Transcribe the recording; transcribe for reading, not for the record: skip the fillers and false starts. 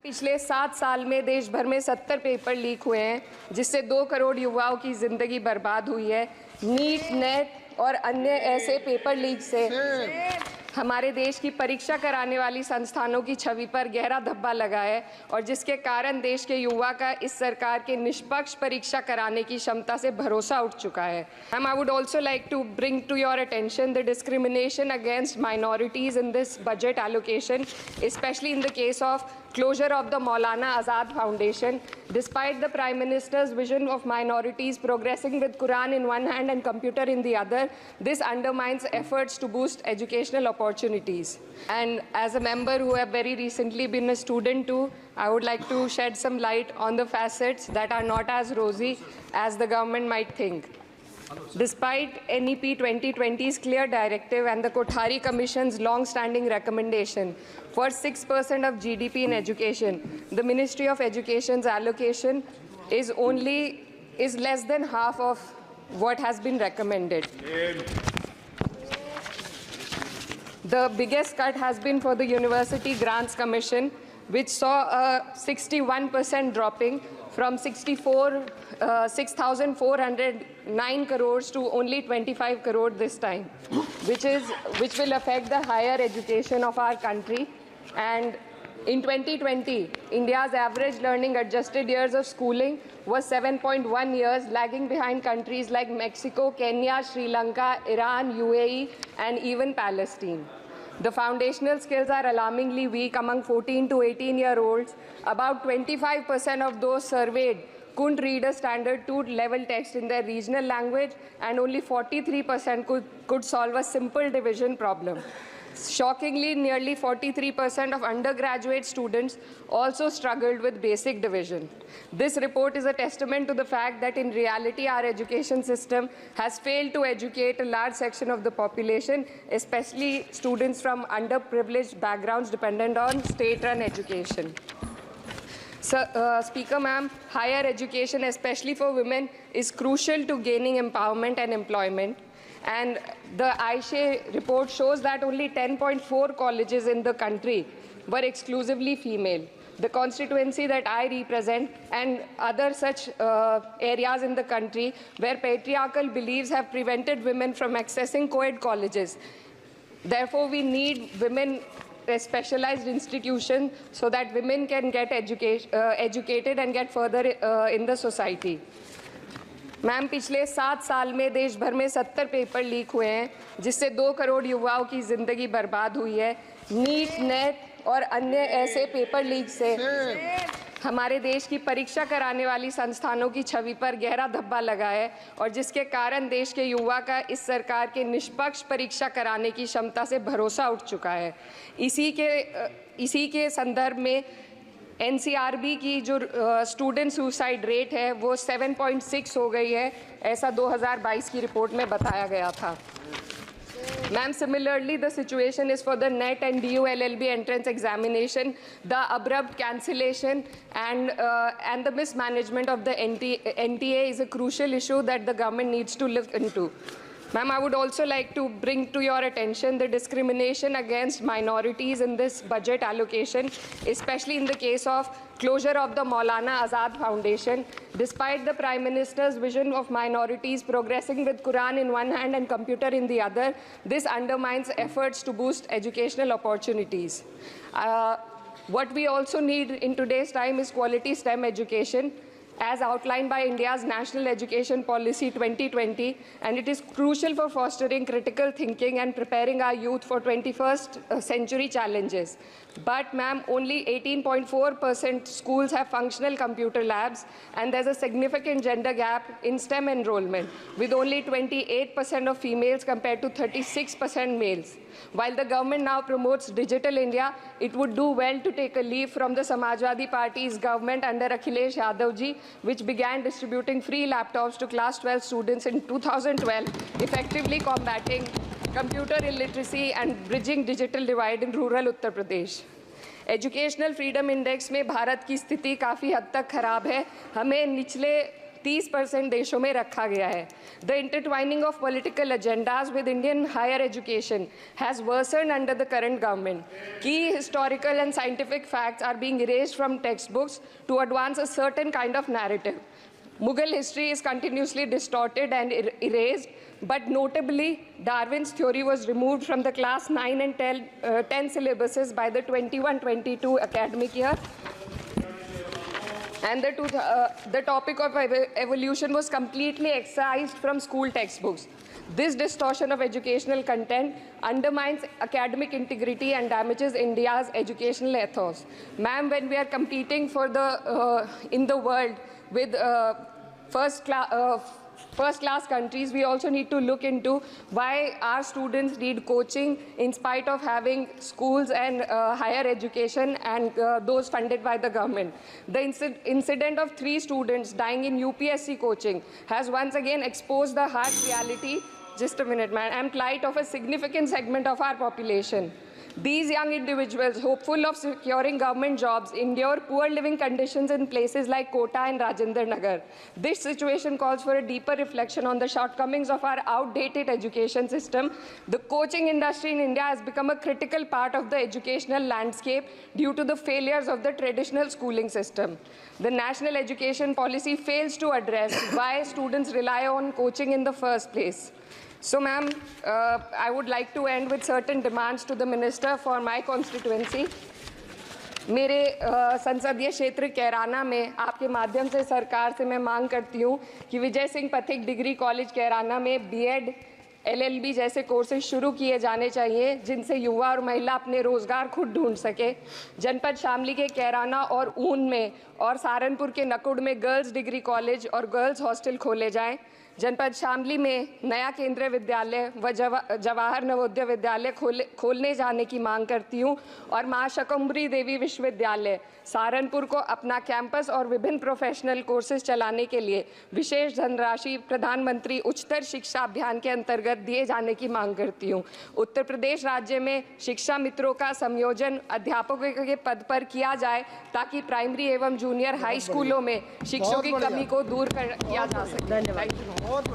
पिछले 7 साल में देश भर में 70 पेपर लीक हुए हैं, जिससे 2 करोड़ युवाओं की जिंदगी बर्बाद हुई है। नीट, नेट और अन्य ऐसे पेपर लीक से हमारे देश की परीक्षा कराने वाली संस्थानों की छवि पर गहरा धब्बा लगा है और जिसके कारण देश के युवा का इस सरकार के निष्पक्ष परीक्षा कराने की क्षमता से भरोसा उठ चुका है। I would also like to bring to your attention the discrimination against minorities in this budget allocation, especially in the case of closure of the Maulana Azad Foundation. Despite the Prime Minister's vision of minorities progressing with Quran in one hand and computer in the other, this undermines efforts to boost educational opportunities. And as a member who have very recently been a student too, I would like to shed some light on the facets that are not as rosy as the government might think. Despite NEP 2020's clear directive and the Kothari Commission's long-standing recommendation for 6% of GDP in education, the Ministry of Education's allocation is less than half of what has been recommended. The biggest cut has been for the University Grants Commission, which saw a 61% dropping from 6,409 crores to only 25 crore this time, which will affect the higher education of our country. And in 2020, India's average learning adjusted years of schooling was 7.1 years, lagging behind countries like Mexico, Kenya, Sri Lanka, Iran, UAE, and even Palestine. The foundational skills are alarmingly weak among 14 to 18-year-olds. About 25% of those surveyed couldn't read a standard 2-level text in their regional language, and only 43% could solve a simple division problem. Shockingly, nearly 43% of undergraduate students also struggled with basic division. This report is a testament to the fact that in reality our education system has failed to educate a large section of the population, especially students from underprivileged backgrounds dependent on state-run education. Speaker ma'am, higher education, especially for women, is crucial to gaining empowerment and employment. And the AISHE report shows that only 10.4 colleges in the country were exclusively female. The constituency that I represent and other such areas in the country where patriarchal beliefs have prevented women from accessing co-ed colleges. Therefore, we need women specialized institutions so that women can get educated and get further in the society. Ma'am, पिछले 7 साल में देश भर में 70 paper leak हुए हैं, जिससे 2 करोड़ युवाओं की ज़िंदगी बर्बाद हुई है। नीट, नेट और अन्य ऐसे पेपर लीक से हमारे देश की परीक्षा कराने वाली संस्थानों की छवि पर गहरा धब्बा लगा है और जिसके कारण देश के युवा का इस सरकार के निष्पक्ष परीक्षा कराने की क्षमता से भरोसा उठ चुका है। इसी के संदर्भ में NCRB की जो स्टूडेंट सुसाइड रेट है वो 7.6 हो गई है, ऐसा 2022 की रिपोर्ट में बताया गया था। Ma'am, similarly, the situation is for the NET and DU LLB entrance examination. The abrupt cancellation and the mismanagement of the NTA is a crucial issue that the government needs to look into. Ma'am, I would also like to bring to your attention the discrimination against minorities in this budget allocation, especially in the case of closure of the Maulana Azad Foundation. Despite the Prime Minister's vision of minorities progressing with Quran in one hand and computer in the other, this undermines efforts to boost educational opportunities. What we also need in today's time is quality STEM education, as outlined by India's National Education Policy 2020, and it is crucial for fostering critical thinking and preparing our youth for 21st century challenges. But ma'am, only 18.4% schools have functional computer labs, and there's a significant gender gap in STEM enrollment, with only 28% of females compared to 36% males. While the government now promotes Digital India, it would do well to take a leaf from the Samajwadi Party's government under Akhilesh Yadav ji, which began distributing free laptops to class 12 students in 2012, effectively combating computer illiteracy and bridging digital divide in rural Uttar Pradesh. Educational freedom index में भारत की स्थिति काफ़ी हद तक खराब है। हमें निचले 30% देशों में रखा गया है। The intertwining of political agendas with Indian higher education has worsened under the current government. Key historical and scientific facts are being erased from textbooks to advance a certain kind of narrative. Mughal history is continuously distorted and erased, but notably, Darwin's theory was removed from the class 9 and 10 syllabuses by the 21-22 academic year. And the topic of evolution was completely excised from school textbooks. This distortion of educational content undermines academic integrity and damages India's educational ethos. Ma'am, when we are competing for in the world with first class countries, we also need to look into why our students need coaching in spite of having schools and higher education and those funded by the government. The incident of 3 students dying in UPSC coaching has once again exposed the harsh reality, just a minute man, and plight of a significant segment of our population. These young individuals, hopeful of securing government jobs, endure poor living conditions in places like Kota and Rajendra Nagar. This situation calls for a deeper reflection on the shortcomings of our outdated education system. The coaching industry in India has become a critical part of the educational landscape due to the failures of the traditional schooling system. The national education policy fails to address why students rely on coaching in the first place. So, ma'am, I would like to end with certain demands to the minister for my constituency. मेरे संसदीय क्षेत्र कैराना में आपके माध्यम से सरकार से मैं मांग करती हूँ कि विजय सिंह पथिक डिग्री कॉलेज कैराना में बीएड, LLB जैसे कोर्सेज शुरू किए जाने चाहिए, जिनसे युवा और महिला अपने रोजगार खुद ढूंढ सके। जनपद शामली के कैराना और ऊन में और सहारनपुर के नकुड़ में गर्ल्स डिग्री कॉलेज और गर्ल्स हॉस्टल खोले जाएं। जनपद शामली में नया केंद्रीय विद्यालय व जवाहर नवोदय विद्यालय खोलने जाने की मांग करती हूँ और मां शकंभरी देवी विश्वविद्यालय सहारनपुर को अपना कैंपस और विभिन्न प्रोफेशनल कोर्सेज चलाने के लिए विशेष धनराशि प्रधानमंत्री उच्चतर शिक्षा अभियान के अंतर्गत दिए जाने की मांग करती हूँ। उत्तर प्रदेश राज्य में शिक्षा मित्रों का संयोजन अध्यापकों के पद पर किया जाए ताकि प्राइमरी एवं जूनियर हाई स्कूलों में शिक्षकों की कमी को दूर किया जा सके। बहुत